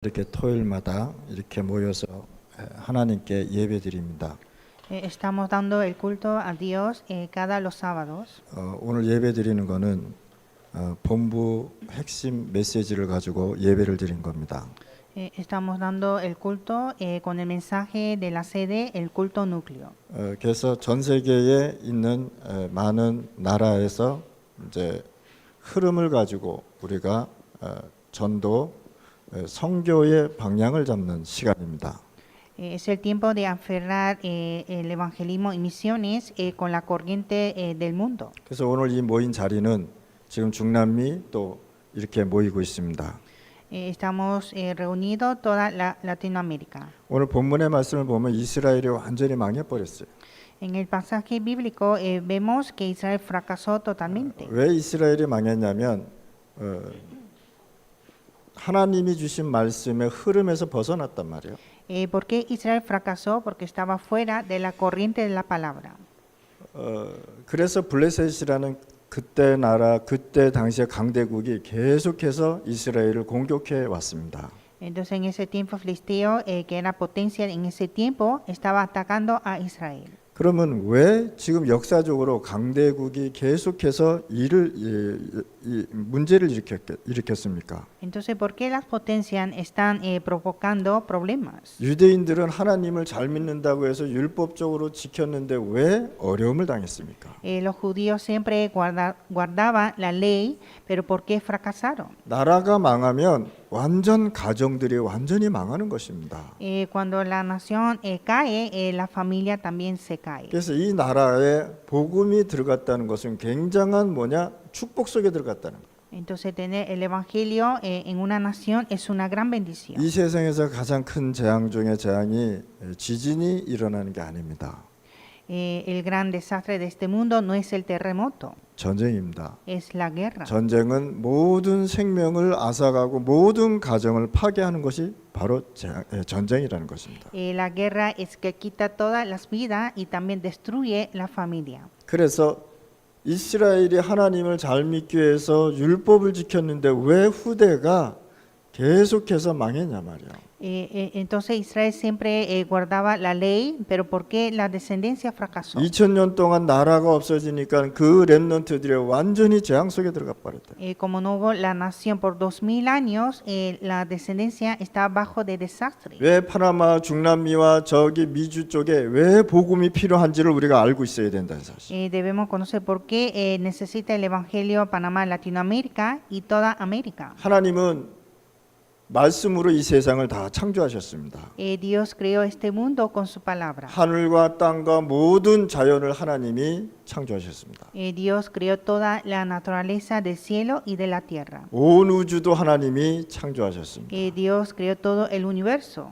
이렇게 토요일마다 이렇게 모여서 하나님께 예배드립니다. Estamos dando el culto a Dios cada los sábados. 오늘 예배드리는 거는 본부 핵심 메시지를 가지고 예배를 드린 겁니다. Estamos dando el culto con el mensaje de la sede, el culto núcleo. 그래서 전 세계에 있는 많은 나라에서 이제 흐름을 가지고 우리가 전도 선교의 방향을 잡는 시간입니다. Es el tiempo de aferrar el evangelismo y misiones con la corriente del mundo. 그래서 오늘 이 모인 자리는 지금 중남미 또 이렇게 모이고 있습니다. Estamos reunidos toda Latinoamérica. 오늘 본문의 말씀을 보면 이스라엘이 완전히 망해버렸어요. En el pasaje bíblico vemos que Israel fracasó totalmente. 왜 이스라엘이 망했냐면 하나님이 주신 말씀의 흐름에서 벗어났단 말이에요. ¿Por qué Israel fracasó? Porque estaba fuera de la corriente de la palabra. 그래서 블레셋이라는 그때 나라 그때 당시의 강대국이 계속해서 이스라엘을 공격해 왔습니다. Entonces en ese tiempo filisteo, que era potencia en ese tiempo, estaba atacando a Israel. 그러면 왜 지금 역사적으로 강대국이 계속해서 문제를 일으켰습니까? Entonces, ¿por qué las potencias están provocando problemas? 유대인들은 하나님을 잘 믿는다고 해서 율법적으로 지켰는데 왜 어려움을 당했습니까? Los judíos siempre guardaban la ley, pero ¿por qué fracasaron? 나라가 망하면 완전 가정들이 완전히 망하는 것입니다. Cuando la nación cae, la familia también se cae. 그래서 이 나라에 복음이 들어갔다는 것은 굉장한 축복 속에 들어갔다는 거예요. Entonces tener el evangelio en una nación es una gran bendición. 이 세상에서 가장 큰 재앙 중에 재앙이 지진이 일어나는 게 아닙니다. El gran desastre de este mundo no es el terremoto, 전쟁입니다. es la guerra. 전쟁은 모든 생명을 앗아가고 모든 가정을 파괴하는 것이 바로 전쟁이라는 것입니다. La guerra es que quita todas las vidas y también destruye la familia. 그래서 이스라엘이 하나님을 잘 믿기 위해서 율법을 지켰는데 왜 후대가 계속해서 망했냐 말이야. Entonces Israel siempre guardaba la ley, pero ¿por qué la descendencia fracasó? 2000년 동안 나라가 없어지니까 그 렘넌트들이 완전히 재앙 속에 들어가 버렸다. Como no hubo la nación por 2000 años, la descendencia está bajo de desastre. 왜 파나마 중남미와 저기 미주 쪽에 왜 복음이 필요한지를 우리가 알고 있어야 된다는 사실. Debemos conocer por qué necesita el evangelio Panamá, Latinoamérica y toda América. 하나님은 말씀으로 이 세상을 다 창조하셨습니다. Dios creó este mundo con su palabra. 하늘과 땅과 모든 자연을 하나님이 창조하셨습니다. Dios creó toda la naturaleza del cielo y de la tierra. 온 우주도 하나님이 창조하셨습니다. Dios creó todo el universo.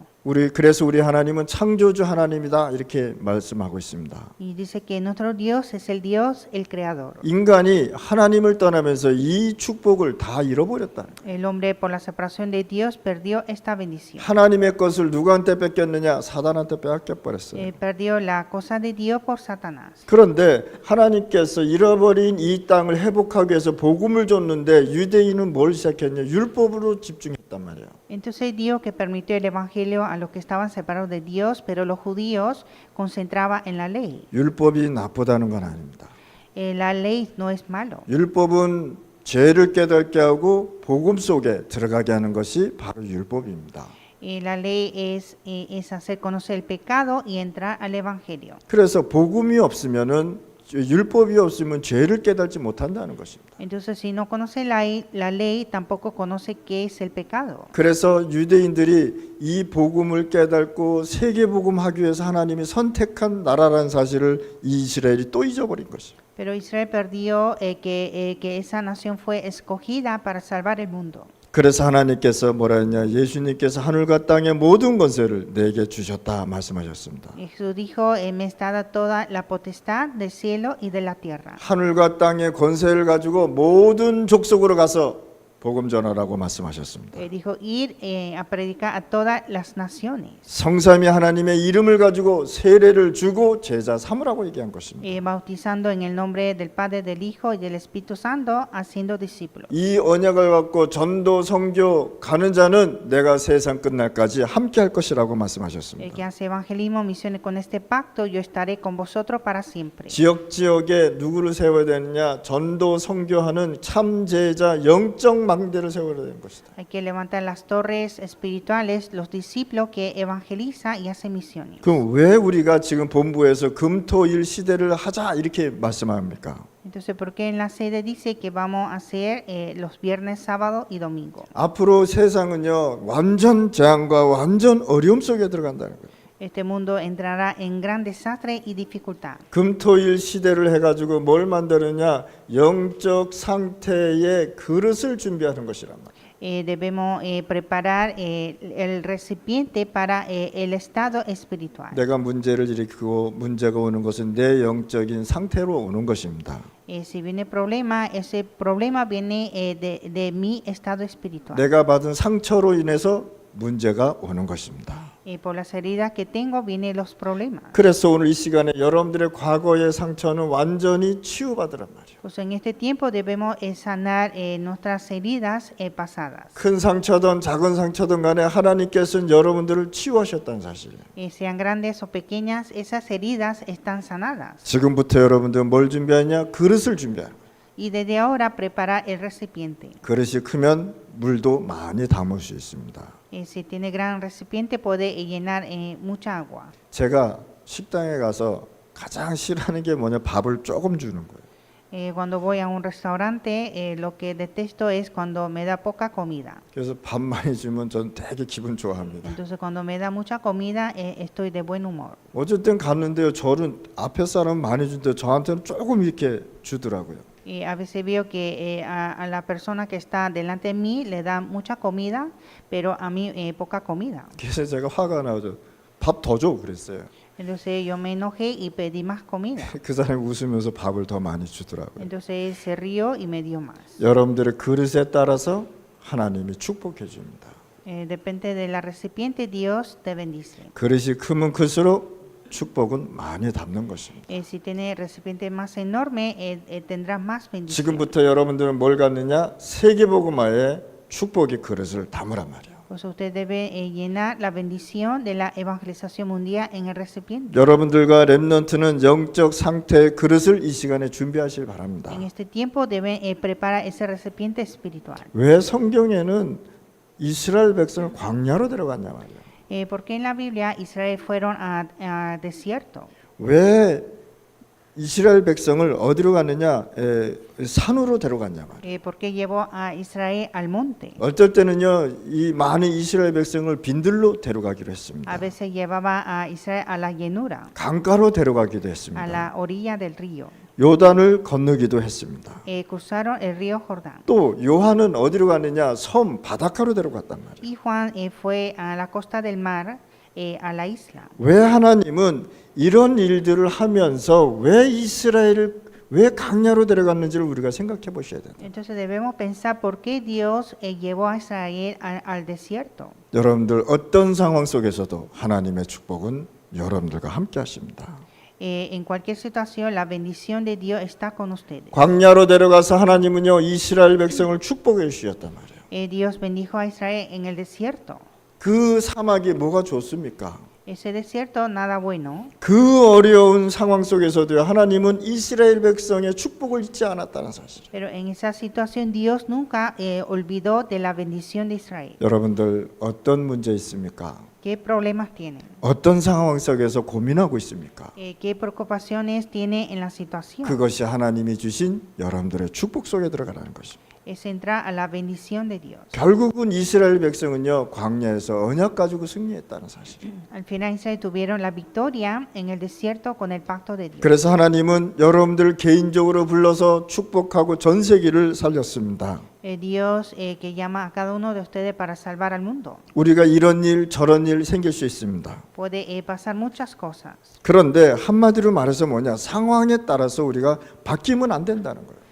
그래서 우리 하나님은 창조주 하나님이다 이렇게 말씀하고 있습니다. Y dice que nuestro Dios es el Dios, el creador. 인간이 하나님을 떠나면서 이 축복을 다 잃어버렸다는 거예요. El hombre por la separación de Dios perdió esta bendición. 하나님의 것을 누구한테 뺏겼느냐? 사단한테 빼앗겨버렸어요. Perdió la cosa de Dios por Satanás. 그런데 하나님께서 잃어버린 이 땅을 회복하기 위해서 복음을 줬는데 유대인은 뭘 시작했냐? 율법으로 집중했단 말이에요. Entonces Dios que permitió el evangelio a los que estaban separados de Dios, pero los judíos concentraba en la ley. 율법이 나쁘다는 건 아닙니다. La ley no es malo. 율법은 죄를 깨닫게 하고 복음 속에 들어가게 하는 것이 바로 율법입니다. La ley es hacer conocer el pecado y entrar al evangelio. 그래서 복음이 없으면은 율법이 없으면 죄를 깨닫지 못한다는 것입니다. Entonces si no conoce la ley tampoco conoce qué es el pecado. 그래서 유대인들이 이 복음을 깨닫고 세계 복음하기 위해서 하나님이 선택한 나라라는 사실을 이스라엘이 또 잊어버린 것이죠. Pero Israel perdió que esa nación fue escogida para salvar el mundo. 그래서 하나님께서 뭐라 했냐? 예수님께서 하늘과 땅의 모든 권세를 내게 주셨다 말씀하셨습니다. Jesús dijo, me está dada toda la potestad del cielo y de la tierra. 하늘과 땅의 권세를 가지고 모든 족속으로 가서 복음 전하라고 말씀하셨습니다. Dijo ir a predicar a todas las naciones, 성삼위 하나님의 이름을 가지고 세례를 주고 제자 삼으라고 얘기한 것입니다. bautizando en el nombre del Padre, del Hijo y del Espíritu Santo, haciendo discípulos. 이 언약을 갖고 전도 선교 가는 자는 내가 세상 끝날까지 함께 할 것이라고 El 말씀하셨습니다. que hace evangelismo, misiones con este pacto, yo estaré con vosotros para siempre. 지역에 누구를 세워야 되느냐? 전도 선교하는 참 제자 영적 망대를 세워야 되는 것이다. Hay que levantar las torres espirituales, los discípulos que evangeliza y hace misiones. 그럼 왜 우리가 지금 본부에서 금토일 시대를 하자 이렇게 말씀합니까? Entonces, ¿por qué en la sede dice que vamos a hacer los viernes, sábado y domingo? 앞으로 세상은요 완전 재앙과 완전 어려움 속에 들어간다는 거예요. Este mundo entrará en gran desastre y dificultad. 금토일 시대를 해가지고 뭘 만드느냐? 영적 상태의 그릇을 준비하는 것이란 말이에요. Debemos preparar el recipiente para el estado espiritual. 내가 문제를 일으키고 문제가 오는 것은 내 영적인 상태로 오는 것입니다. Si viene problema, ese problema viene de mi estado espiritual. 내가 받은 상처로 인해서 문제가 오는 것입니다. Por las heridas que tengo vienen los problemas. 그래서 오늘 이 시간에 여러분들의 과거의 상처는 완전히 치유받으란 말이에요. Pues en este tiempo debemos sanar nuestras heridas pasadas. 큰 상처든 작은 상처든 간에 하나님께서는 여러분들을 치유하셨다는 사실이에요. Sean grandes o pequeñas, esas heridas están sanadas. 지금부터 여러분들은 뭘 준비하냐? 그릇을 준비하는 거예요. Y desde ahora preparar el recipiente. 그릇이 크면 물도 많이 담을 수 있습니다. Si tiene gran recipiente puede llenar mucha agua. 제가 식당에 가서 가장 싫어하는 게 뭐냐? 밥을 조금 주는 거예요. Cuando voy a un restaurante, lo que detesto es cuando me da poca comida. 그래서 밥 많이 주면 전 되게 기분 좋아합니다. Entonces cuando me da mucha comida, estoy de buen humor. 어쨌든 갔는데요. 저는 앞에 사람 많이 준데 저한테는 조금 이렇게 주더라고요. A veces veo que a la persona que está delante de mí le dan mucha comida, pero a mí poca comida. 그래서 제가 화가 나죠. 밥 더 줘 그랬어요. Entonces yo me enojé y pedí más comida. 그 사람이 웃으면서 밥을 더 많이 주더라고요. Entonces él se rió y me dio más. 여러분들의 그릇에 따라서 하나님이 축복해 줍니다. Depende de la recipiente, Dios te bendice. 그릇이 크면 클수록 축복은 많이 담는 것입니다. Si tiene recipiente más enorme, tendrás más bendición. 지금부터 여러분들은 뭘 갖느냐? 세계복음화의 축복의 그릇을 담으란 말이에요. Pues usted debe llenar la bendición de la evangelización mundial en el recipiente. 여러분들과 렘넌트는 영적 상태의 그릇을 이 시간에 준비하시길 바랍니다. En este tiempo deben preparar ese recipiente espiritual. 왜 성경에는 이스라엘 백성을 광야로 데려갔냐 말이에요. ¿Por qué en la Biblia Israel fueron a desierto? 왜 이스라엘 백성을 어디로 갔느냐? 산으로 데려갔냐 말이에요. ¿Por qué llevó a Israel al monte? 어떨 때는요, 이 많은 이스라엘 백성을 빈들로 데려가기로 했습니다. A veces llevaba a Israel a la llanura, 강가로 데려가기도 a 했습니다. la orilla del río. 요단을 건너기도 했습니다. Cruzaron el río Jordán. 또 요한은 어디로 갔느냐? 섬 바닷가로 데려갔단 말이에요. Y Juan fue a la costa del mar, a la isla. 왜 하나님은 이런 일들을 하면서 왜 이스라엘을 왜 강야로 데려갔는지를 우리가 생각해 보셔야 돼요. Entonces debemos pensar por qué Dios llevó a Israel al desierto. 여러분들 어떤 상황 속에서도 하나님의 축복은 여러분들과 함께 하십니다. En cualquier situación, la bendición de Dios está con ustedes. 광야로 데려가서 하나님은요 이스라엘 백성을 축복해 주셨단 말이에요. Dios bendijo a Israel en el desierto. 그 사막이 뭐가 좋습니까? Ese desierto nada bueno. 그 어려운 상황 속에서도 하나님은 이스라엘 백성의 축복을 잊지 않았다는 사실. Pero en esa situación Dios nunca olvidó de la bendición de Israel. 여러분들 어떤 문제 있습니까? ¿Qué problemas tienen? 어떤 상황 속에서 고민하고 있습니까? ¿Qué preocupaciones tiene en la situación? 그것이 하나님이 주신 여러분들의 축복 속에 들어가라는 것입니다. Es entrar a la bendición de Dios. 결국은 이스라엘 백성은요 광야에서 언약 가지고 승리했다는 사실. Al final Israel tuvieron la victoria en el desierto con el pacto de Dios. 그래서 하나님은 여러분들 개인적으로 불러서 축복하고 전 세계를 살렸습니다. Dios que llama a cada uno de ustedes para salvar al mundo. 우리가 이런 일 저런 일 생길 수 있습니다. Puede pasar muchas cosas. 그런데 한마디로 말해서 뭐냐 상황에 따라서 우리가 바뀌면 안 된다는 거예요.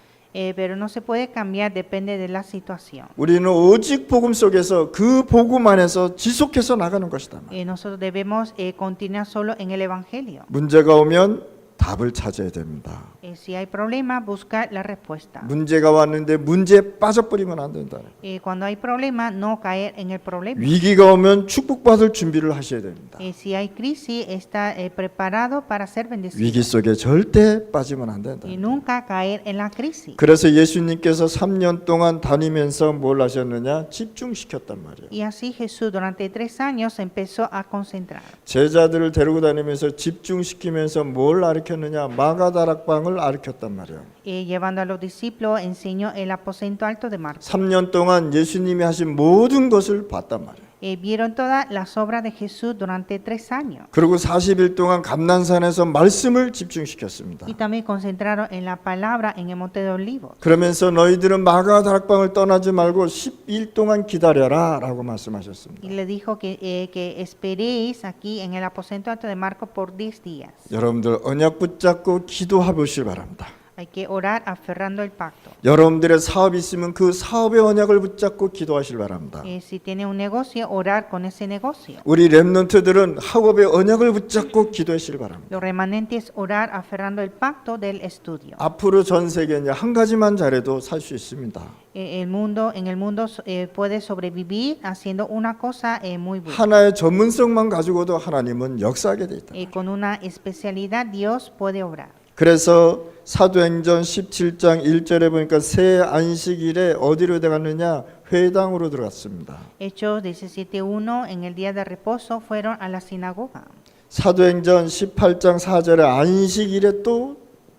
pero no se puede cambiar, depende de la situación. 우리는 오직 복음 속에서 그 복음 안에서 지속해서 나가는 것이다. Nosotros debemos continuar solo en el Evangelio. 문제가 오면 답을 찾아야 됩니다. Si hay problema, buscar la respuesta. 문제가 왔는데 문제에 빠져버리면 안 된다. Cuando hay problema, no caer en el problema. 위기가 오면 축복받을 준비를 하셔야 됩니다. Si hay crisis, está preparado para ser bendecido. 위기 속에 절대 빠지면 안 된다. Y nunca caer en la crisis. 그래서 예수님께서 3년 동안 다니면서 뭘 하셨느냐? 집중시켰단 말이에요. Y así Jesús durante 3 años empezó a concentrar. 제자들을 데리고 다니면서 집중시키면서 뭘 가르쳤느냐? 마가다락방을 가르쳤단 말이에요. Llevando a los discípulos, enseñó el aposento alto de Marcos. 3년 동안 예수님이 하신 모든 것을 봤단 말이에요. Vieron todas las obras de Jesús durante 3 años. 그리고 40일 동안 감난산에서 말씀을 집중시켰습니다. Y también concentraron en la palabra en el Monte de Olivos. 그러면서 너희들은 마가다락방을 떠나지 말고 10일 동안 기다려라 라고 말씀하셨습니다. Y le dijo que esperéis aquí en el aposento alto de Marcos por 10 días. 여러분들 언약 붙잡고 기도해 보시기 바랍니다. Hay que orar aferrando el pacto. 여러분들의 사업이 있으면 그 사업의 언약을 붙잡고 기도하시기 바랍니다. Si tiene un negocio, orar con ese negocio. 우리 렘넌트들은 학업의 언약을 붙잡고 기도하시기 바랍니다. Los remanentes, orar aferrando el pacto del estudio. 앞으로 전 세계는 한 가지만 잘해도 살 수 있습니다. En el mundo puede sobrevivir haciendo una cosa muy buena. 하나의 전문성만 가지고도 하나님은 역사하게 돼 있다. Con una especialidad Dios puede obrar. 그래서 사도행전 17장 1절에 보니까 새 안식일에 어디로 들어갔느냐? 회당으로 들어갔습니다. Hechos 17:1 en el día de reposo fueron a la sinagoga. 사도행전 18장 4절에 안식일에 또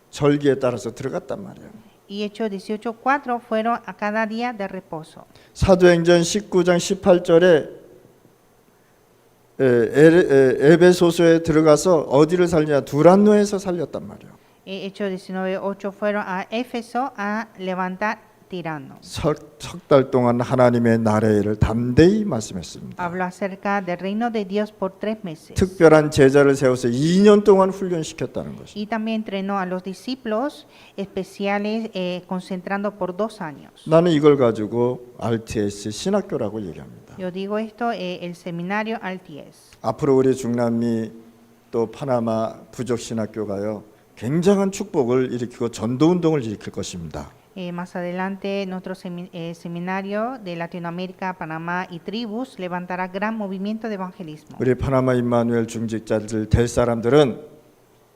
절기에 따라서 들어갔단 말이에요. Y Hechos 18:4 fueron a cada día de reposo. 사도행전 19장 18절에 에베소서에 들어가서 어디를 살리냐? 두란노에서 살렸단 말이에요. Hechos 19:8 fueron a Éfeso a levantar tiranos. 석 달 동안 하나님의 나라를 담대히 말씀했습니다. Habló acerca del reino de Dios por 3 meses. 특별한 제자를 세워서 2년 동안 훈련시켰다는 것입니다. Y también entrenó a los discípulos especiales concentrando por 2 años. 나는 이걸 가지고 RTS 신학교라고 얘기합니다. Yo digo esto, el seminario RTS. 앞으로 우리 중남미 또 파나마 부족 신학교가요. 굉장한 축복을 일으키고 전도 운동을 일으킬 것입니다. Más adelante nuestro seminario de Latinoamérica, Panamá y tribus levantará gran movimiento de evangelismo. 우리 파나마 임마누엘 중직자들 될 사람들은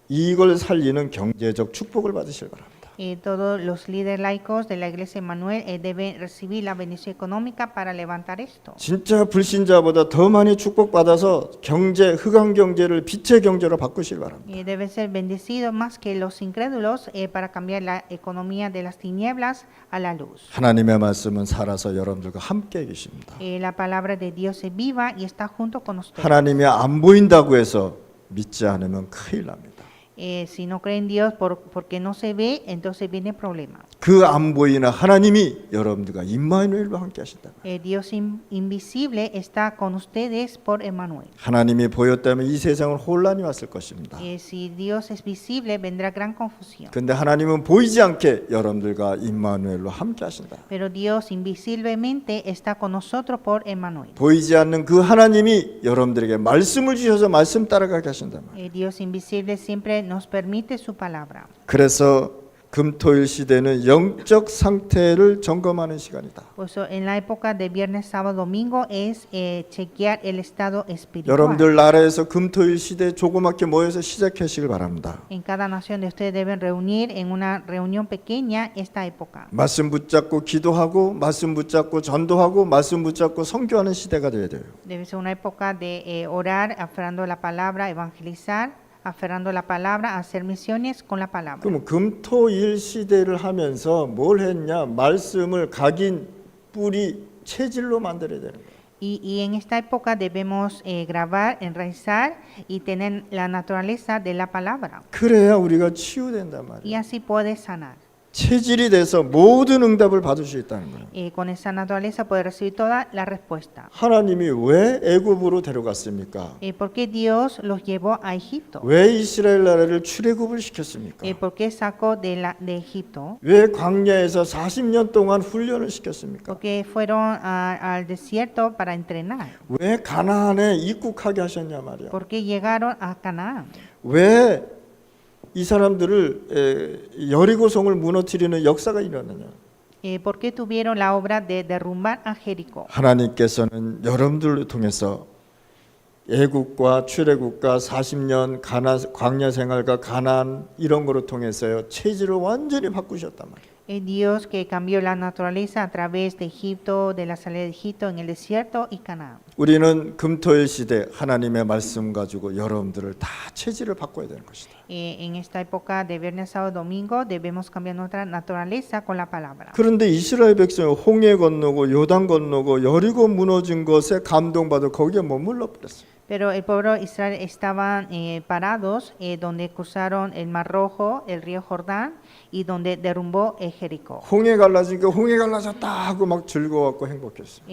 이걸 살리는 경제적 축복을 받으실 바랍니다. Todos los líderes laicos de la Iglesia Emmanuel deben recibir la bendición económica para levantar esto. 진짜 불신자보다 더 많이 축복받아서 경제, 흑암 경제를 빛의 경제로 바꾸실 바랍니다. Deben ser bendecidos más que los incrédulos para cambiar la economía de las tinieblas a la luz. 하나님의 말씀은 살아서 여러분들과 함께 계십니다. La palabra de Dios es viva y está junto con ustedes. 하나님이 안 보인다고 해서 믿지 않으면 큰일 납니다. Si no creen en Dios porque no se ve, entonces viene problema. 그 안 보이는 하나님이 여러분들과 임마누엘로 함께 하신다. Dios invisible está con ustedes por Emmanuel. 하나님이 보였다면 이 세상은 혼란이 왔을 것입니다. Si Dios es visible, vendrá gran confusión. 근데 하나님은 보이지 않게 여러분들과 임마누엘로 함께 하신다. Pero Dios invisiblemente está con nosotros por Emmanuel. 보이지 않는 그 하나님이 여러분들에게 말씀을 주셔서 말씀 따라가게 하신다. Dios invisible siempre nos permite su palabra. 그래서 금토일 시대는 영적 상태를 점검하는 시간이다. Por eso en la época de viernes, sábado, domingo es chequear el estado espiritual. 여러분들 나라에서 금토일 시대 조그맣게 모여서 시작하시길 바랍니다. En cada nación de ustedes deben reunir en una reunión pequeña esta época. 말씀 붙잡고 기도하고 말씀 붙잡고 전도하고 말씀 붙잡고 선교하는 시대가 되어야 돼요. Debe ser una época de orar, aferrando la palabra, evangelizar, aferrando la palabra, hacer misiones con la palabra. 그럼 금토일 시대를 하면서 뭘 했냐? 말씀을 각인 뿌리 체질로 만들어야 되는 거예요. Y en esta época debemos grabar, enraizar y tener la naturaleza de la palabra. 그래야 우리가 치유된단 말이에요. Y así puede sanar. 체질이 돼서 모든 응답을 받을 수 있다는 거예요. Con esa naturaleza puede recibir toda la respuesta. 하나님이 왜 애굽으로 데려갔습니까? ¿Por qué Dios los llevó a Egipto? 왜 이스라엘 나라를 출애굽을 시켰습니까? ¿Por qué sacó de Egipto? 왜 광야에서 40년 동안 훈련을 시켰습니까? Porque fueron al desierto para entrenar. 왜 가나안에 입국하게 하셨냐 말이야. ¿Por qué llegaron a Canaán? 왜 이 사람들을 여리고성을 무너뜨리는 역사가 일어나냐? ¿Por qué tuvieron la obra de derrumbar a Jericó? 하나님께서는 여러분들을 통해서 애국과 출애굽과 40년 광야 생활과 가나안 이런 거를 통해서요 체질을 완전히 바꾸셨단 말이에요. Es Dios que cambió la naturaleza a través de Egipto, de la salida de Egipto en el desierto y Canaán. 우리는 금토일 시대 하나님의 말씀 가지고 여러분들을 다 체질을 바꿔야 되는 것이다. En esta época de viernes, sábado, domingo debemos cambiar nuestra naturaleza con la palabra. 그런데 이스라엘 백성이 홍해 건너고 요단 건너고 여리고 무너진 것에 감동받아 거기에 머물러 버렸어요. Pero el pueblo de Israel estaban parados donde cruzaron el Mar Rojo, el río Jordán y donde derrumbó Jericó. 홍해 갈라지니까 홍해 갈라졌다 하고 막 즐거웠고 행복했어요.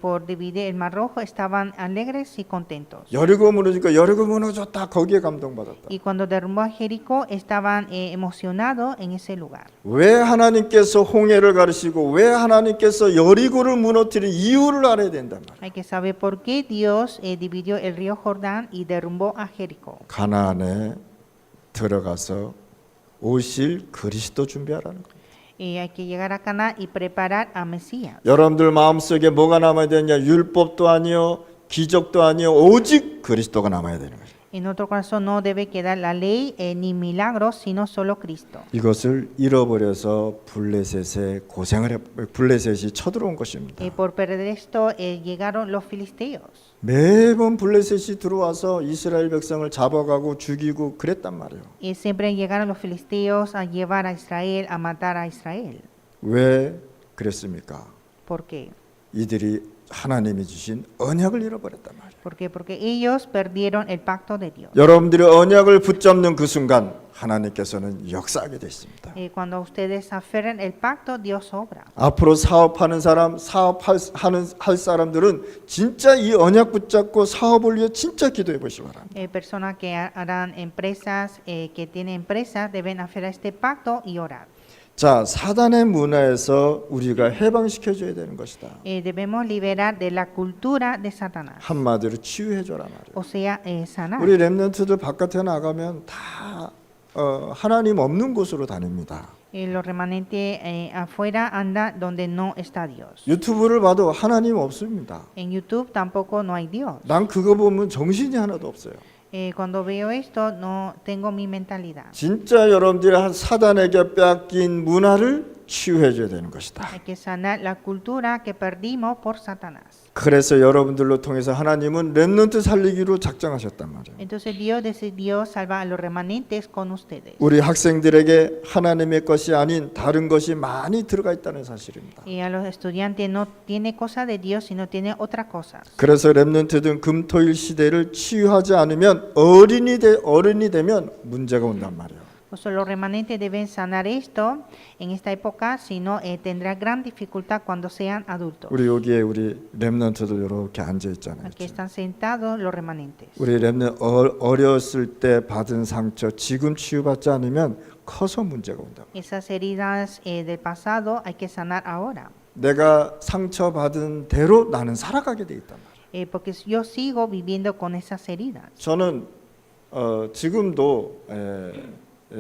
Por dividir el Mar Rojo estaban alegres y contentos. 여리고 무너지니까 여리고 무너졌다 거기에 감동받았다. Y cuando derrumbó a Jericó estaban emocionados en ese lugar. 왜 하나님께서 홍해를 가르치고 왜 하나님께서 여리고를 무너뜨린 이유를 알아야 된단 말이에요. Hay que saber por qué Dios dividió el río Jordán y derrumbó a Jericó. 가나안에 들어가서 오실 그리스도 준비하라는 거예요. Hay que llegar a Canaán y preparar a Mesías. 여러분들 마음속에 뭐가 남아야 되냐? 율법도 아니요, 기적도 아니요, 오직 그리스도가 남아야 되는 거예요. En nuestro corazón no debe quedar la ley ni milagros, sino solo Cristo. 이것을 잃어버려서 블레셋이 쳐들어온 것입니다. Por perder esto llegaron los filisteos. 매번 블레셋이 들어와서 이스라엘 백성을 잡아가고 죽이고 그랬단 말이에요. Siempre llegaron los filisteos a llevar a Israel, a matar a Israel. 왜 그랬습니까? ¿Por qué? 이들이 하나님이 주신 언약을 잃어버렸단 말이에요. ¿Por qué? Porque ellos perdieron el pacto de Dios. 여러분들이 언약을 붙잡는 그 순간 하나님께서는 역사하게 되십니다. Cuando ustedes aferren el pacto, Dios obra. 앞으로 사업하는 사람, 할 사람들은 진짜 이 언약 붙잡고 사업을 위해 진짜 기도해 보시기 바랍니다. Personas que harán empresas, que tienen empresas, deben aferrar este pacto y orar. 자, 사단의 문화에서 우리가 해방시켜 줘야 되는 것이다. Debemos liberar de la cultura de Satanás. 한마디로 치유해 줘라 말이에요. O sea, sanar. 우리 렘넌트들 바깥에 나가면 다 하나님 없는 곳으로 다닙니다. Los remanentes afuera andan donde no está Dios. 유튜브를 봐도 하나님 없습니다. En YouTube tampoco no hay Dios. 난 그거 보면 정신이 하나도 없어요. Cuando veo esto, no tengo mi mentalidad. 진짜 여러분들이 사단에게 뺏긴 문화를 치유해 줘야 되는 것이다. Hay que sanar la cultura que perdimos por Satanás. 그래서 여러분들로 통해서 하나님은 렘넌트 살리기로 작정하셨단 말이에요. Entonces Dios decidió salvar a los remanentes con ustedes. 우리 학생들에게 하나님의 것이 아닌 다른 것이 많이 들어가 있다는 사실입니다. Y a los estudiantes no tiene cosa de Dios, sino tiene otra cosa. 그래서 렘넌트들은 금토일 시대를 치유하지 않으면 어른이 되면 문제가 온단 말이에요. Pues los remanentes deben sanar esto en esta época, si no tendrá gran dificultad cuando sean adultos. 우리 여기에 우리 렘넌트들 이렇게 앉아 있잖아요. Aquí están sentados los remanentes. 우리 렘넌트 어렸을 때 받은 상처 지금 치유받지 않으면 커서 문제가 온다. Esas heridas del pasado hay que sanar ahora. 내가 상처받은 대로 나는 살아가게 돼 있단 말이에요. Porque yo sigo viviendo con esas heridas. 저는 지금도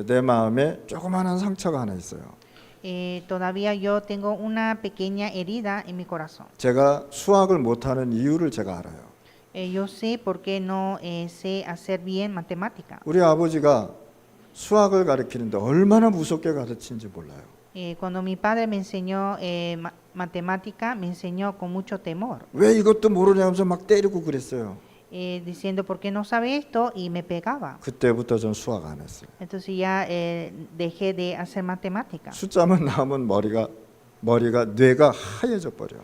내 마음에 조그마한 상처가 하나 있어요. Todavía yo tengo una pequeña herida en mi corazón. 제가 수학을 못하는 이유를 제가 알아요. Yo sé por qué no sé hacer bien matemática. 우리 아버지가 수학을 가르치는데 얼마나 무섭게 가르치는지 몰라요. Cuando mi padre me enseñó matemática, me enseñó con mucho temor. 왜 이것도 모르냐면서 막 때리고 그랬어요. Diciendo por qué no sabe esto y me pegaba. 그때부터 전 수학 안 했어요. Entonces ya dejé de hacer matemática. 숫자만 나오면 뇌가 하얘져 버려.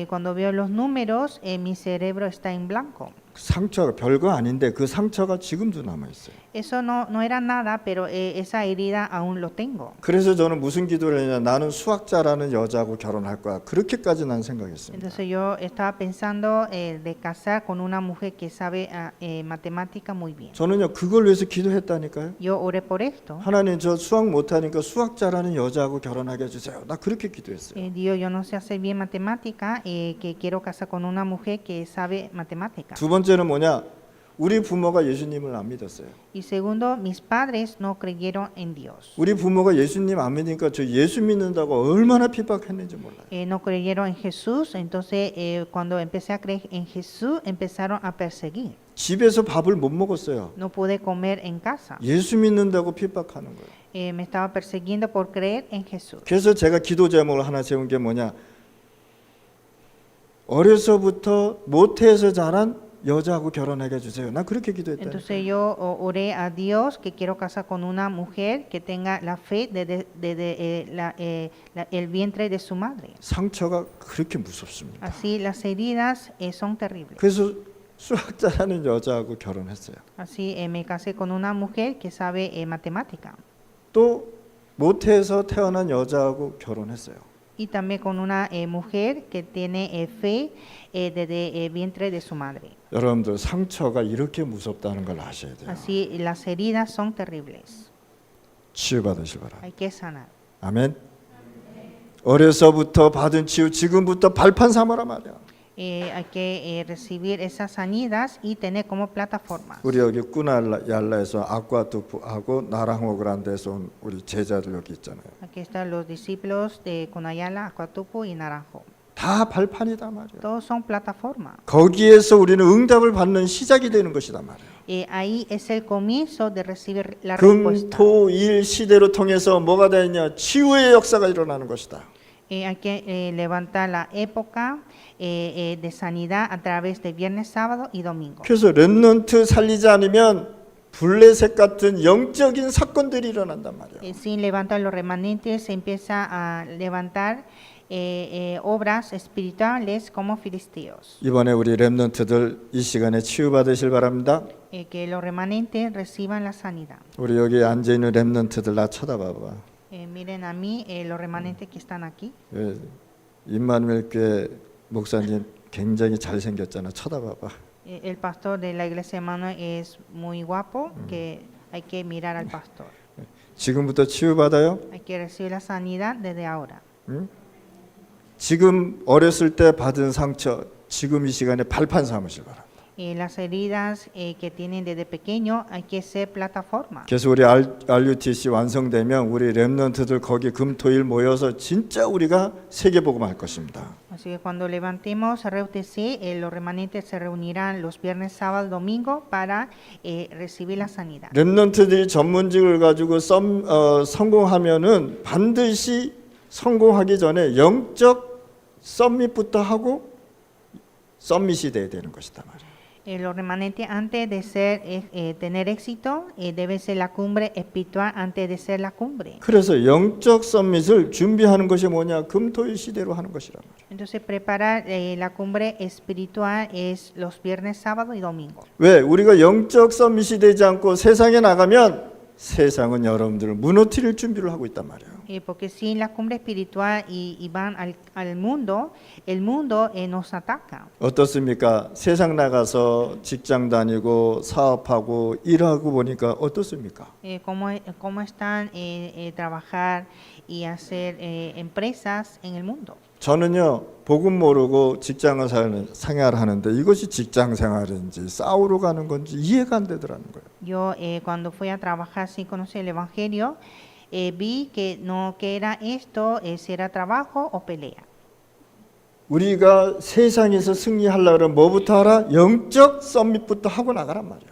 Cuando veo los números, mi cerebro está en blanco. 상처가 별거 아닌데 그 상처가 지금도 남아 있어요. Eso no era nada, pero esa herida aún lo tengo. 그래서 저는 무슨 기도를 했냐, 나는 수학자라는 여자하고 결혼할 거야. 그렇게까지 난 생각했습니다. Entonces yo estaba pensando de casar con una mujer que sabe matemática muy bien. 저는요 그걸 위해서 기도했다니까요. Yo oré por esto. 하나님 저 수학 못하니까 수학자라는 여자하고 결혼하게 해주세요. 나 그렇게 기도했어요. Dios, yo no sé hacer bien matemática, que quiero casar con una mujer que sabe matemática. 두 번째는 뭐냐? 우리 부모가 예수님을 안 믿었어요. Y segundo, mis padres no creyeron en Dios. 우리 부모가 예수님 안 믿으니까 저 예수 믿는다고 얼마나 핍박했는지 몰라요. No creyeron en Jesús, entonces cuando empecé a creer en Jesús empezaron a perseguir. 집에서 밥을 못 먹었어요. No pude comer en casa. 예수 믿는다고 핍박하는 거예요. Me estaba persiguiendo por creer en Jesús. 그래서 제가 기도 제목을 하나 세운 게 뭐냐? 어려서부터 모태에서 자란 여자하고 결혼하게 해주세요. 난 그렇게 기도했다. Entonces yo oré a Dios que quiero casar con una mujer que tenga la fe desde el vientre de su madre. 상처가 그렇게 무섭습니다. Así las heridas son terribles. 그래서 수학자라는 여자하고 결혼했어요. Así me casé con una mujer que sabe matemática. 또 모태에서 태어난 여자하고 결혼했어요. Y también con una mujer que tiene fe desde el vientre de su madre. 여러분들 상처가 이렇게 무섭다는 걸 아셔야 돼요. Así las heridas son terribles. 치유받으시기 바랍니다. Hay que sanar. 아멘. 어려서부터 받은 치유 지금부터 발판 삼아라 말이야. Hay que recibir esas sanidades y tener como plataforma. 우리 여기 꾸날얄라에서 아쿠아투프하고 나랑호그란데서 온 우리 제자들 여기 있잖아요. Aquí están los discípulos de Conayala, Acuatupu y Naranjo. 다 발판이다 말이야. Todos son plataformas. 거기에서 우리는 응답을 받는 시작이 되는 것이다 말이야. Ahí es el comienzo de recibir la respuesta. 금토일 시대로 통해서 뭐가 되냐? 치유의 역사가 일어나는 것이다. Hay que levantar la época de sanidad a través de viernes, sábado y domingo. 그래서 렘넌트 살리지 않으면 블레셋 같은 영적인 사건들이 일어난단 말이야. Sin levantar los remanentes se empieza a levantar obras espirituales como filisteos. 이번에 우리 렘넌트들 이 시간에 치유받으실 바랍니다. Que los remanentes reciban la sanidad. 우리 여기 앉아 있는 렘넌트들 나 쳐다봐봐. Miren a mí, los remanentes que están aquí. 임마누엘 교회 목사님 굉장히 잘생겼잖아. 쳐다봐봐. El pastor de la iglesia Emmanuel es muy guapo, que hay que mirar al pastor. 지금부터 치유받아요. Hay que recibir la sanidad desde ahora. 지금 어렸을 때 받은 상처 지금 이 시간에 발판 삼으실 바랍니다. Las heridas que tienen desde pequeño hay que ser plataforma. 그래서 우리 RUTC 완성되면 우리 렘넌트들 거기 금토일 모여서 진짜 우리가 세계복음 할 것입니다. Así que cuando levantemos RUTC, los remanentes se reunirán los viernes, sábado, domingo para recibir la sanidad. 렘넌트들이 전문직을 가지고 성공하면은 반드시 성공하기 전에 영적 썸밋부터 하고 썸밋이 돼야 되는 것이다 말이야. Los remanentes antes de ser tener éxito debe ser la cumbre espiritual antes de ser la cumbre. 그래서 영적 썸밋을 준비하는 것이 뭐냐? 금토일 시대로 하는 것이란 말이야. Entonces preparar la cumbre espiritual es los viernes, sábado y domingo. 왜? 우리가 영적 썸밋이 되지 않고 세상에 나가면 세상은 여러분들을 무너뜨릴 준비를 하고 있단 말이에요. Porque sin la cumbre espiritual y van al mundo, el mundo nos ataca. 어떻습니까? 세상 나가서 직장 다니고 사업하고 일하고 보니까 어떻습니까? ¿Cómo están trabajar y hacer empresas en el mundo? 저는요 복음 모르고 직장을 생활하는데 이것이 직장 생활인지 싸우러 가는 건지 이해가 안 되더라는 거예요. Yo cuando fui a trabajar sin conocer el evangelio vi que era esto, si era trabajo o pelea. 우리가 세상에서 승리하려면 뭐부터 하라? 영적 썸밋부터 하고 나가란 말이야.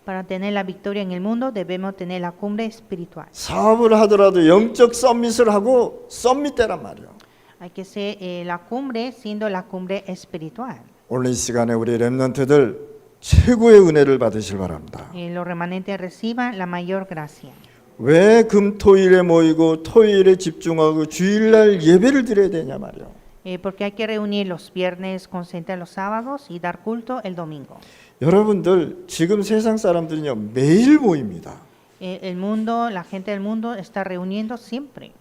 Para tener la victoria en el mundo debemos tener la cumbre espiritual. 사업을 하더라도 영적 썸밋을 하고 썸밋되란 말이야. Hay que ser la cumbre siendo la cumbre espiritual. 오늘 이 시간에 우리 렘넌트들 최고의 은혜를 받으실 바랍니다. Los remanentes reciban la mayor gracia. 왜 금토일에 모이고 토일에 집중하고 주일날 예배를 드려야 되냐 말이야. Porque hay que reunir los viernes, concentrar los sábados y dar culto el domingo. 여러분들 지금 세상 사람들은요 매일 모입니다. El mundo, la gente del mundo está reuniendo siempre.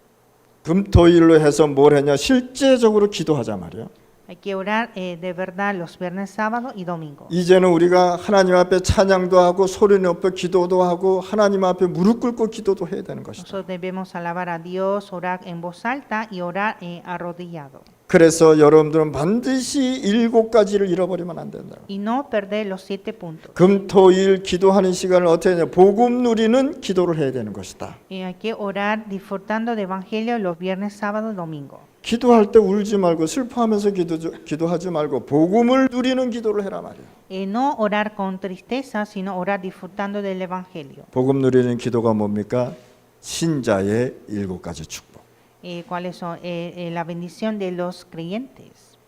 금토일로 해서 뭘 하냐 실제적으로 기도하자 말이야. Hay que orar de verdad los viernes, sábado y domingo. 이제는 우리가 하나님 앞에 찬양도 하고 소리 높여 기도도 하고 하나님 앞에 무릎 꿇고 기도도 해야 되는 것이다. Nosotros debemos alabar a Dios, orar en voz alta y orar arrodillado. 그래서 여러분들은 반드시 7가지를 잃어버리면 안 된다. Y no perder los 7 puntos. 금토일 기도하는 시간을 어떻게 하냐? 복음 누리는 기도를 해야 되는 것이다. Hay que orar disfrutando de evangelio los viernes, sábado y domingo. 기도할 때 울지 말고 슬퍼하면서 기도하지 말고 복음을 누리는 기도를 해라 말이야. No orar con tristeza, sino orar disfrutando del evangelio. 복음 누리는 기도가 뭡니까? 신자의 7가지 축복. ¿Cuáles son? La bendición de los creyentes.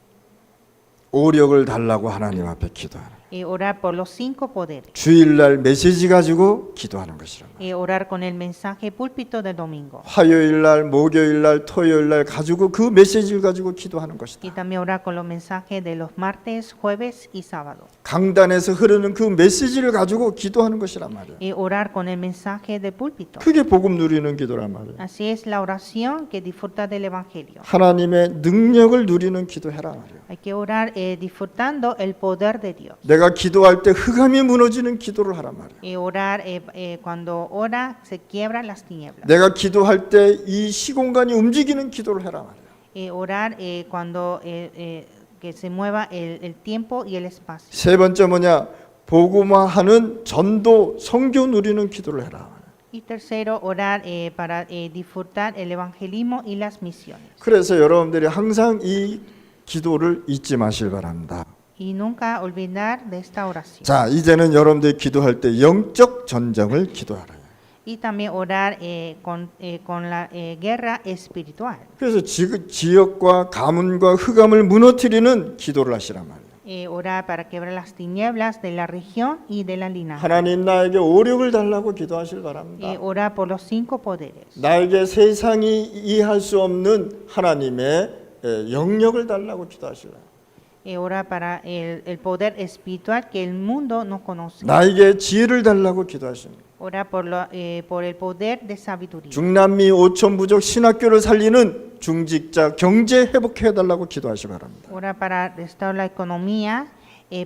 오력을 달라고 하나님 앞에 기도하라. Orar por los 5 poderes. 주일날 메시지 가지고 기도하는 것이란 말이야. Orar con el mensaje púlpito del domingo. 화요일날, 목요일날, 토요일날 가지고 그 메시지를 가지고 기도하는 것이다. Y también orar con los mensajes de los martes, jueves y sábado. 강단에서 흐르는 그 메시지를 가지고 기도하는 것이란 말이야. Orar con el mensaje del púlpito. 그게 복음 누리는 기도란 말이야. Así es la oración que disfruta del evangelio. 하나님의 능력을 누리는 기도해라 말이야. Hay que orar disfrutando el poder de Dios. 내가 기도할 때 흑암이 무너지는 기도를 하란 말이야. Orar cuando ora se quiebran las tinieblas. 내가 기도할 때 이 시공간이 움직이는 기도를 해라 말이야. Orar cuando que se mueva el tiempo y el espacio. 세 번째 뭐냐? 복음화하는 전도 선교 누리는 기도를 해라. Y tercero, orar para disfrutar el evangelismo y las misiones. 그래서 여러분들이 항상 이 기도를 잊지 마실 바랍니다. Y nunca olvidar de esta oración. 자, 이제는 여러분들이 기도할 때 영적 전쟁을 기도하라. Y también orar con la guerra espiritual. 그래서 지역과 가문과 흑암을 무너뜨리는 기도를 하시란 말이에요. Orar para quebrar las tinieblas de la región y de la linaje. 하나님 나에게 오력을 달라고 기도하실 바랍니다. Orar por los 5 poderes. 나에게 세상이 이해할 수 없는 하나님의 영역을 달라고 기도하시라. Orar para el poder espiritual que el mundo no conoce. 나에게 지혜를 달라고 기도하십니다. Orar por el poder de sabiduría. 중남미 5천 부족 신학교를 살리는 중직자 경제 회복해 달라고 기도하시 바랍니다. Orar para restaurar la economía,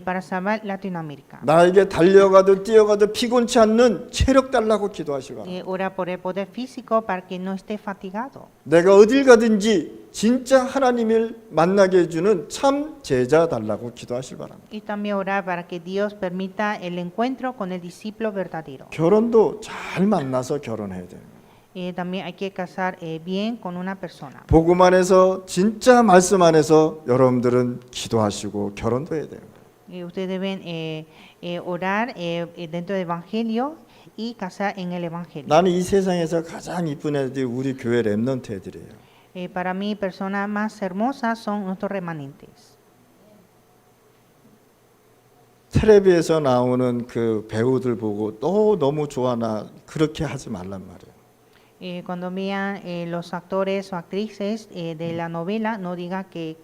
para salvar Latinoamérica. 나에게 달려가도 뛰어가도 피곤치 않는 체력 달라고 기도하시 바랍니다. Orar por el poder físico para que no esté fatigado. 내가 어딜 가든지 진짜 하나님을 만나게 해주는 참 제자 달라고 기도하시 바랍니다. Y también orar para que Dios permita el encuentro con el discípulo verdadero. 결혼도 잘 만나서 결혼해야 돼요. También hay que casar bien con una persona. 복음 안에서 진짜 말씀 안에서 여러분들은 기도하시고 결혼도 해야 돼요. Ustedes deben orar dentro del evangelio y casar en el evangelio. 나는 이 세상에서 가장 이쁜 애들이 우리 교회 렘넌트 애들이에요. Para mí, personas más hermosas son nuestros remanentes. 텔레비에서 나오는 그 배우들 보고 또 너무 좋아나 그렇게 하지 말란 말이에요. Cuando vean los actores o actrices de la novela, no diga que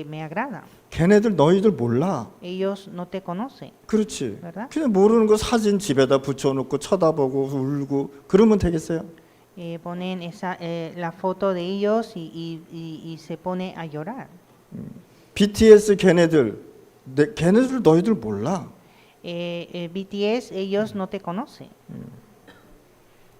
me agrada. 걔네들 너희들 몰라. Ellos no te conocen. 그렇지. ¿Verdad? 그냥 모르는 거 사진 집에다 붙여놓고 쳐다보고 울고 그러면 되겠어요? Ponen la foto de ellos y se pone a llorar. BTS 걔네들 너희들 몰라. BTS, ellos no te conocen.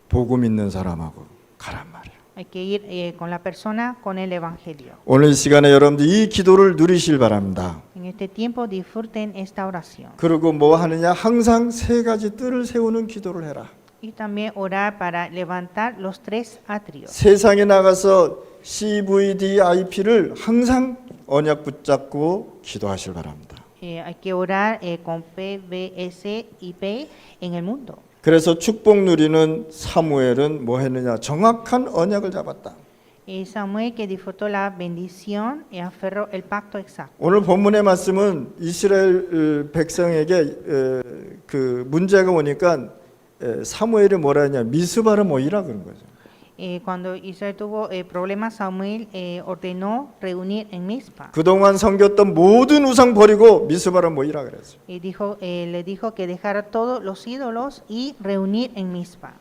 복음 있는 사람하고 가란 말이야. Hay que ir con la persona con el evangelio. 오늘 이 시간에 여러분들 이 기도를 누리실 바랍니다. En este tiempo disfruten esta oración. 그리고 뭐 하느냐? 항상 3가지 뜰을 세우는 기도를 해라. Y también orar para levantar los 3 atrios. 세상에 나가서 CVDIP를 항상 언약 붙잡고 기도하실 바랍니다. Hay que orar con PBS y P en el mundo. 그래서 축복 누리는 사무엘은 뭐 했느냐? 정확한 언약을 잡았다. Samuel que disfrutó la bendición y aferró el pacto exacto. 오늘 본문의 말씀은 이스라엘 백성에게 그 문제가 오니까 사무엘이 뭐라 했냐? 미스바를 모이라 그런 거죠. Cuando Israel tuvo problemas, Samuel ordenó reunir en Mizpa 그동안 섬겼던 모든 우상 버리고 미스바로 모이라 그랬어요. y le dijo que dejara todos los ídolos y reunir en Mizpa.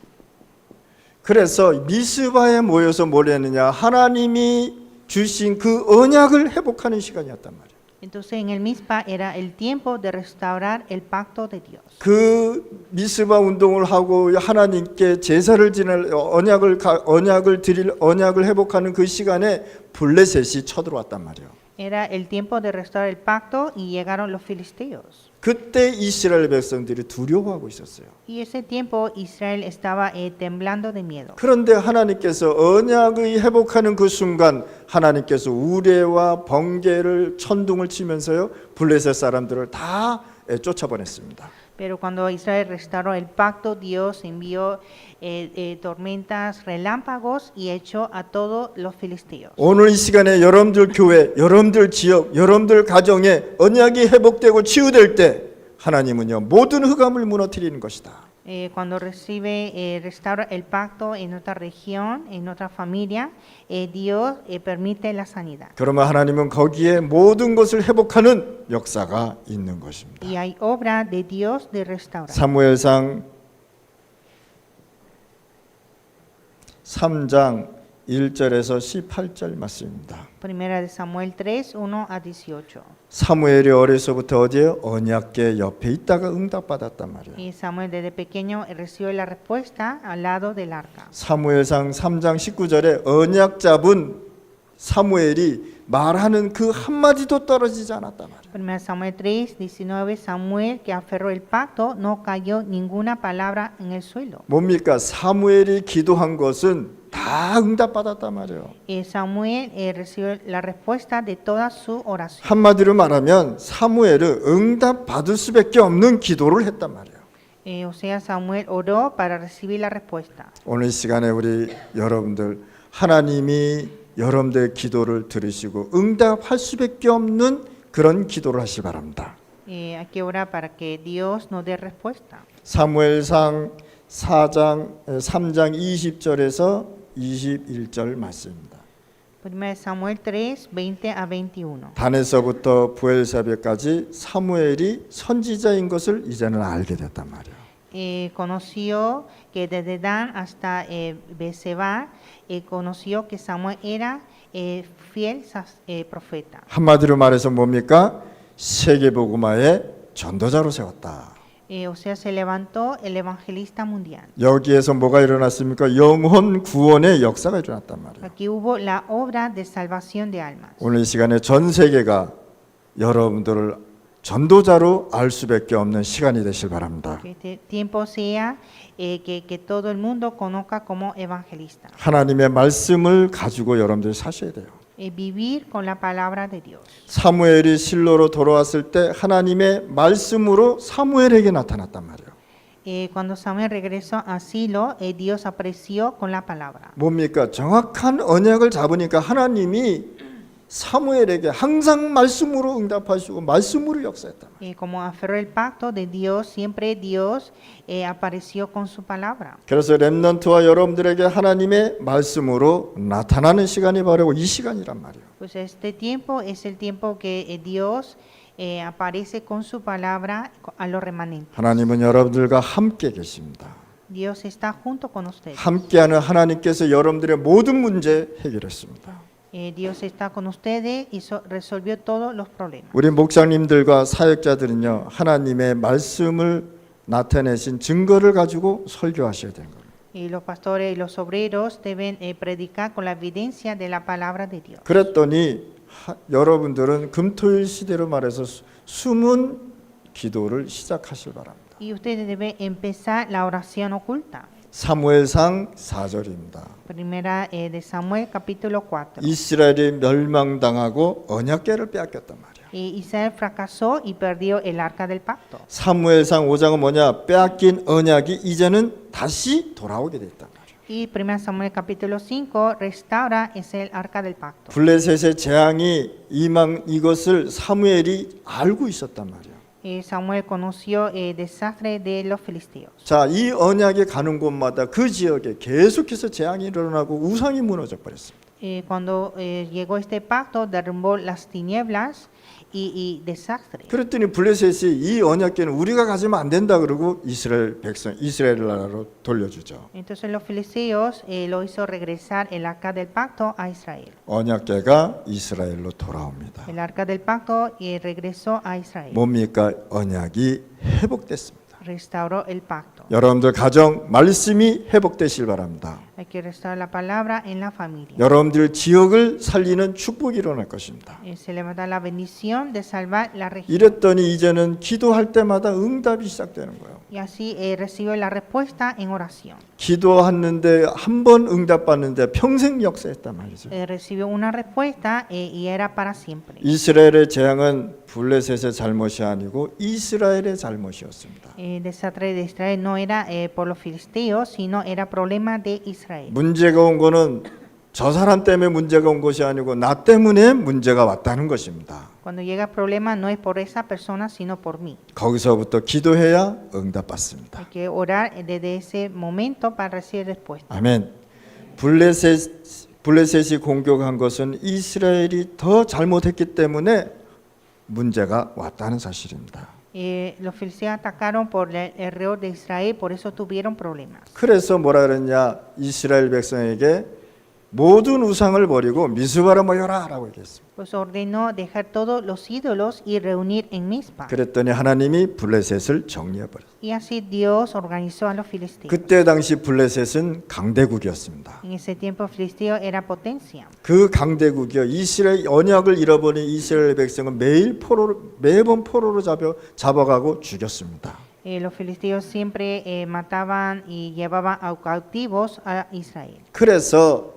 그래서 미스바에 모여서 뭘 했느냐? 하나님이 주신 그 언약을 회복하는 시간이었단 말이에요. Entonces en el Mizpa era el tiempo de restaurar el pacto de Dios. 그 미스바 운동을 하고 하나님께 제사를 지낼 언약을 드릴 언약을 회복하는 그 시간에 블레셋이 쳐들어왔단 말이에요. Era el tiempo de restaurar el pacto y llegaron los filisteos. 그때 이스라엘 백성들이 두려워하고 있었어요. Y ese tiempo Israel estaba temblando de miedo. 그런데 하나님께서 언약을 회복하는 그 순간 하나님께서 우레와 번개를 천둥을 치면서요 블레셋 사람들을 다 쫓아보냈습니다. Pero cuando Israel restauró el pacto, Dios envió tormentas, relámpagos y echó a todos los filisteos. 오늘 이 시간에 여러분들 교회, 여러분들 지역, 여러분들 가정에 언약이 회복되고 치유될 때 하나님은요 모든 흑암을 무너뜨리는 것이다. Cuando restaura el pacto en nuestra región, en nuestra familia, Dios permite la sanidad. 그러면 하나님은 거기에 모든 것을 회복하는 역사가 있는 것입니다. Y hay obra de Dios de restaurar. 사무엘상 3장 1절에서 18절 말씀입니다. Primera de Samuel 3, 1 a 18. 사무엘이 어려서부터 어디에 언약궤 옆에 있다가 응답받았단 말이에요. Y Samuel desde pequeño recibió la respuesta al lado del arca. 사무엘상 3장 19절에 언약 잡은 사무엘이 말하는 그 한마디도 떨어지지 않았단 말이에요. Primera Samuel 3, 19, Samuel que aferró el pacto no cayó ninguna palabra en el suelo. 뭡니까? 사무엘이 기도한 것은 다 응답받았단 말이에요. Samuel recibió la respuesta de toda su oración. 한마디로 말하면 사무엘은 응답받을 수밖에 없는 기도를 했단 말이에요. O sea, Samuel oró para recibir la respuesta. 오늘 시간에 우리 여러분들 하나님이 여러분들의 기도를 들으시고 응답할 수밖에 없는 그런 기도를 하시기 바랍니다. Hay que orar para que Dios nos dé respuesta. 사무엘상 3장 20절에서 21절 말씀입니다. Primera Samuel 3, 20 a 21. 단에서부터 부엘사베까지 사무엘이 선지자인 것을 이제는 알게 됐단 말이에요. Conoció que desde Dan hasta Berseba, conoció que Samuel era fiel profeta. 한마디로 말해서 뭡니까? 세계복음화의 전도자로 세웠다. O sea, se levantó el evangelista mundial. 여기에서 뭐가 일어났습니까? 영혼 구원의 역사가 일어났단 말이에요. Aquí hubo la obra de salvación de almas. 오늘 이 시간에 전 세계가 여러분들을 전도자로 알 수밖에 없는 시간이 되실 바랍니다. Que este tiempo sea que todo el mundo conozca como evangelista. 하나님의 말씀을 가지고 여러분들이 사셔야 돼요. Vivir con la palabra de Dios. 사무엘이 실로로 돌아왔을 때 하나님의 말씀으로 사무엘에게 나타났단 말이에요. Cuando Samuel regresó a Silo, Dios apareció con la palabra. 뭡니까? 정확한 언약을 잡으니까 하나님이 사무엘에게 항상 말씀으로 응답하시고 말씀으로 역사했단 말이에요. Como aferró el pacto de Dios, siempre Dios apareció con su palabra. 그래서 렘넌트와 여러분들에게 하나님의 말씀으로 나타나는 시간이 바로 이 시간이란 말이에요. Pues este tiempo es el tiempo que Dios aparece con su palabra a los remanentes. 하나님은 여러분들과 함께 계십니다. Dios está junto con ustedes. 함께하는 하나님께서 여러분들의 모든 문제 해결했습니다. Dios está con ustedes y resolvió todos los problemas. 우리 목사님들과 사역자들은요 하나님의 말씀을 나타내신 증거를 가지고 설교하셔야 되는 겁니다. Y los pastores y los obreros deben predicar con la evidencia de la palabra de Dios. 그랬더니 여러분들은 금토일 시대로 말해서 숨은 기도를 시작하실 바랍니다. Y ustedes deben empezar la oración oculta. 사무엘상 4절입니다. Primera de Samuel capítulo 4. 이스라엘이 멸망당하고 언약궤를 빼앗겼단 말이에요. Israel fracasó y perdió el arca del pacto. 사무엘상 5장은 뭐냐? 빼앗긴 언약이 이제는 다시 돌아오게 됐단 말이에요. Y Primera Samuel capítulo 5 restaura el arca del pacto. 블레셋의 재앙이 이것을 사무엘이 알고 있었단 말이에요. Samuel conoció el desastre de los filisteos. 자, 이 언약이 가는 곳마다 그 지역에 계속해서 재앙이 일어나고 우상이 무너져 버렸습니다. Cuando llegó este pacto, derrumbó las tinieblas y desastre. 그랬더니 블레셋이 이 언약궤는 우리가 가지면 안 된다 그러고 이스라엘 백성, 이스라엘 나라로 돌려주죠. Entonces los filisteos lo hizo regresar el arca del pacto a Israel. 언약궤가 이스라엘로 돌아옵니다. El arca del pacto regresó a Israel. 뭡니까? 언약이 회복됐습니다. Restauró el pacto. 여러분들 가정 말씀이 회복되실 바랍니다. Hay que restaurar la palabra en la familia. 여러분들 지역을 살리는 축복이 일어날 것입니다. Se levanta la bendición de salvar la región. 이랬더니 이제는 기도할 때마다 응답이 시작되는 거예요. Y así recibe la respuesta en oración. 기도하는데 한 번 응답받는데 평생 역사했단 말이죠. Recibió una respuesta y era para siempre. 이스라엘의 재앙은 블레셋의 잘못이 아니고 이스라엘의 잘못이었습니다. El desastre de Israel no era por los filisteos, sino era problema de Israel. 문제가 온 거는 저 사람 때문에 문제가 온 것이 아니고 나 때문에 문제가 왔다는 것입니다. Cuando llega el problema no es por esa persona, sino por mí. 거기서부터 기도해야 응답받습니다. Hay que orar desde ese momento para recibir respuesta. 아멘. 블레셋이 공격한 것은 이스라엘이 더 잘못했기 때문에 문제가 왔다는 사실입니다. Los filisteos atacaron por el error de Israel, por eso tuvieron problemas. 그래서 뭐라 그랬냐? 이스라엘 백성에게 모든 우상을 버리고 미스바로 모여라라고 얘기했습니다. Pues ordenó dejar todos los ídolos y reunir en Mizpa. 그랬더니 하나님이 블레셋을 정리해 버렸어요. Y así Dios organizó a los filisteos. 그때 당시 블레셋은 강대국이었습니다. En ese tiempo filisteo era potencia. 그 강대국이요 이스라엘 언약을 잃어버린 이스라엘 백성은 매번 포로로 잡아가고 죽였습니다. Los filisteos siempre mataban y llevaban a cautivos a Israel. 그래서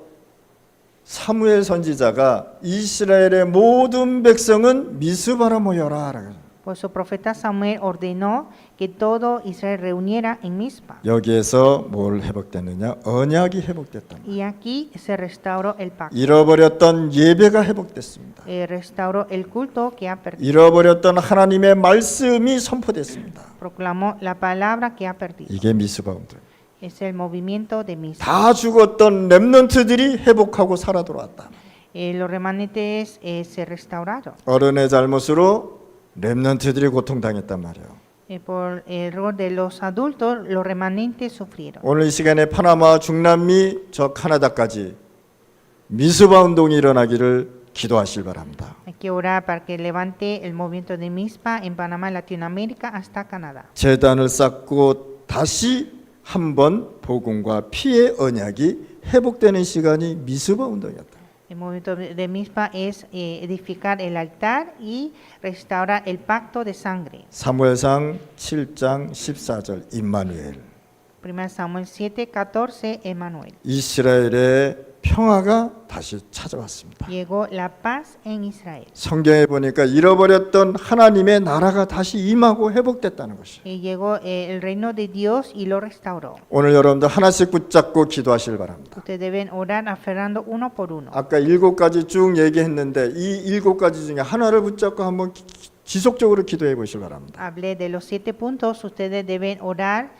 사무엘 선지자가 이스라엘의 모든 백성은 미스바로 모여라. Por su profeta Samuel ordenó que todo Israel reuniera en Mizpa. 여기에서 뭘 회복됐느냐? 언약이 회복됐다. Y aquí se restauró el pacto. 잃어버렸던 예배가 회복됐습니다. Restauró el culto que ha perdido. 잃어버렸던 하나님의 말씀이 선포됐습니다. Proclamó la palabra que ha perdido. 이게 미스바운드. Es el movimiento de Mizpa. 다 죽었던 렘넌트들이 회복하고 살아 돌아왔다. Los remanentes se restauraron. 어른의 잘못으로 렘넌트들이 고통당했단 말이에요. Por el error de los adultos, los remanentes sufrieron. 오늘 이 시간에 파나마, 중남미, 저 카나다까지 미스바 운동이 일어나기를 기도하실 바랍니다. Hay que orar para que levante el movimiento de Mizpa en Panamá, Latinoamérica, hasta Canadá. 재단을 쌓고 다시 한번 복음과 피의 언약이 회복되는 시간이 미스바 운동이었다. El movimiento de Mizpa es edificar el altar y restaurar el pacto de sangre. 사무엘상 7장 14절 임마누엘. 1 Samuel 7:14, Emmanuel. 이스라엘의 평화가 다시 찾아왔습니다. Llegó la paz en Israel. 성경에 보니까 잃어버렸던 하나님의 나라가 다시 임하고 회복됐다는 것이. Y llegó el reino de Dios y lo restauró. 오늘 여러분들 하나씩 붙잡고 기도하시길 바랍니다. Ustedes deben orar aferrando uno por uno. 아까 7가지 쭉 얘기했는데 이 7가지 중에 하나를 붙잡고 한번 지속적으로 기도해 보시길 바랍니다. Hablé de los 7 puntos, ustedes deben orar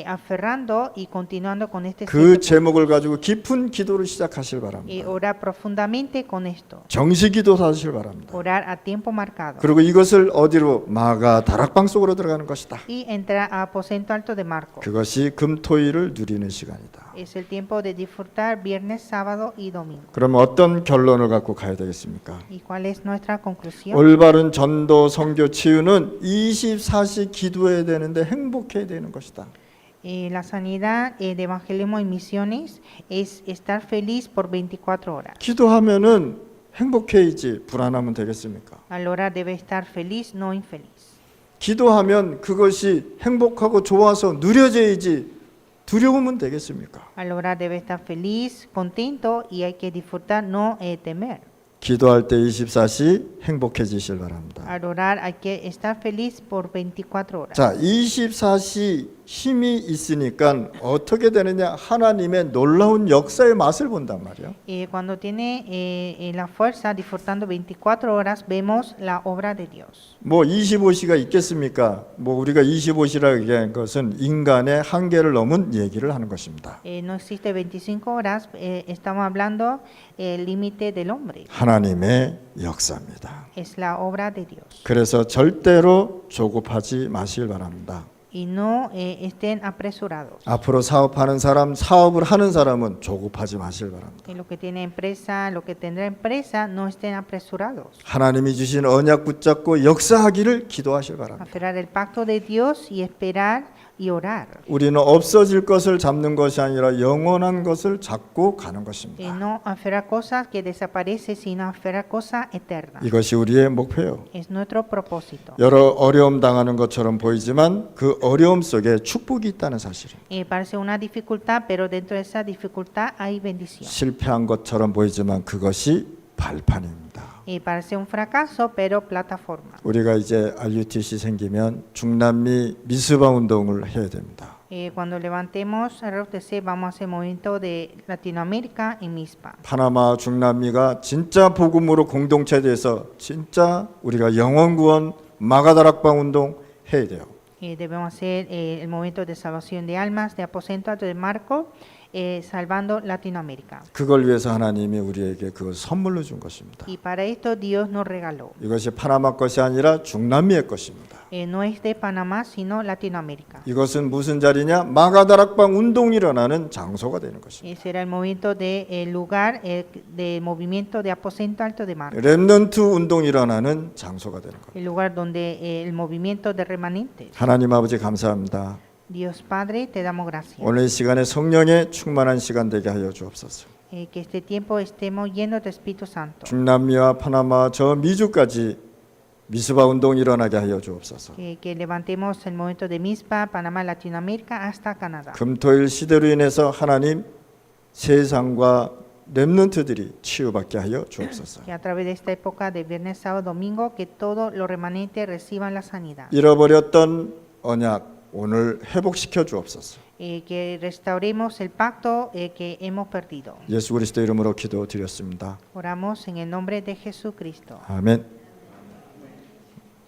aferrando y continuando con este 그 7 제목을 가지고 깊은 기도를 시작하시길 y 바랍니다. orar profundamente con esto. 정시 기도도 하시길 바랍니다. Orar a tiempo marcado. 그리고 이것을 어디로? 마가 다락방 속으로 들어가는 것이다. Y entrar a aposento alto de Marcos. 그것이 금토일을 누리는 시간이다. Es el tiempo de disfrutar viernes, sábado y domingo. 그러면 어떤 결론을 갖고 가야 되겠습니까? ¿Y cuál es nuestra conclusión? 올바른 전도, 선교, 치유는 24시 기도해야 되는데 행복해야 되는 것이다. La sanidad de evangelismo y misiones es estar feliz por 24 horas. 기도하면은 행복해야지 불안하면 되겠습니까? Al orar debe estar feliz, no infeliz. 기도하면 그것이 행복하고 좋아서 누려져야지 두려우면 되겠습니까? Al orar debe estar feliz, contento y hay que disfrutar, no temer. 기도할 때 24시 행복해지실 바랍니다. Al orar hay que estar feliz por 24 horas. 자, 24시 힘이 있으니까 어떻게 되느냐? 하나님의 놀라운 역사의 맛을 본단 말이에요. Cuando tiene la fuerza, disfrutando 24 horas, vemos la obra de Dios. 뭐 25시가 있겠습니까? 뭐 우리가 25시라고 얘기한 것은 인간의 한계를 넘은 얘기를 하는 것입니다. No existe 25 horas, estamos hablando el límite del hombre. 하나님의 역사입니다. Es la obra de Dios. 그래서 절대로 조급하지 마시길 바랍니다. Y no estén apresurados. 앞으로 사업하는 사람, 사업을 하는 사람은 조급하지 마시길 바랍니다. Lo que tiene empresa, lo que tendrá empresa, no estén apresurados. 하나님이 주신 언약 붙잡고 역사하기를 기도하시길 바랍니다. Aferrar el pacto de Dios y esperar y orar. 우리는 없어질 것을 잡는 것이 아니라 영원한 것을 잡고 가는 것입니다. No aferrar cosas que desaparecen, sino aferrar cosas eternas. 이것이 우리의 목표예요. Es nuestro propósito. 여러 어려움 당하는 것처럼 보이지만 그 어려움 속에 축복이 있다는 사실입니다. Parece una dificultad, pero dentro de esa dificultad hay bendición. 실패한 것처럼 보이지만 그것이 발판입니다. Parece un fracaso, pero plataforma. 우리가 이제 RUTC 생기면 중남미 미스바 운동을 해야 됩니다. Cuando levantemos a RUTC, vamos a hacer movimiento de Latinoamérica en MISPA. 파나마 중남미가 진짜 복음으로 공동체 돼서 진짜 우리가 영원 구원 마가다락방 운동 해야 돼요. Debemos hacer el movimiento de salvación de almas, de aposento alto de Marco, salvando Latinoamérica. 그걸 위해서 하나님이 우리에게 그걸 선물로 준 것입니다. Y para esto Dios nos regaló. 이것이 파나마 것이 아니라 중남미의 것입니다. No es de Panamá, sino Latinoamérica. 이것은 무슨 자리냐? 마가다락방 운동이 일어나는 장소가 되는 것입니다. Será el movimiento del lugar de movimiento de aposento alto de Marco. 렘넌트 운동이 일어나는 장소가 되는 것입니다. El lugar donde el movimiento de remanentes. 하나님 아버지 감사합니다. Dios Padre, te damos gracias. 오늘 이 시간에 성령의 충만한 시간 되게 하여 주옵소서. Que este tiempo estemos llenos de Espíritu Santo. 중남미와 파나마 저 미주까지 미스바 운동이 일어나게 하여 주옵소서. Que levantemos el movimiento de MISPA, Panamá, Latinoamérica hasta Canadá. 금토일 시대로 인해서 하나님 세상과 렘넌트들이 치유받게 하여 주옵소서. Que a través de esta época de viernes, sábado, domingo, que todos los remanentes reciban la sanidad. 잃어버렸던 언약 오늘 회복시켜 주옵소서. Que restauremos el pacto que hemos perdido. 예수 그리스도 이름으로 기도드렸습니다. Oramos en el nombre de Jesucristo. 아멘.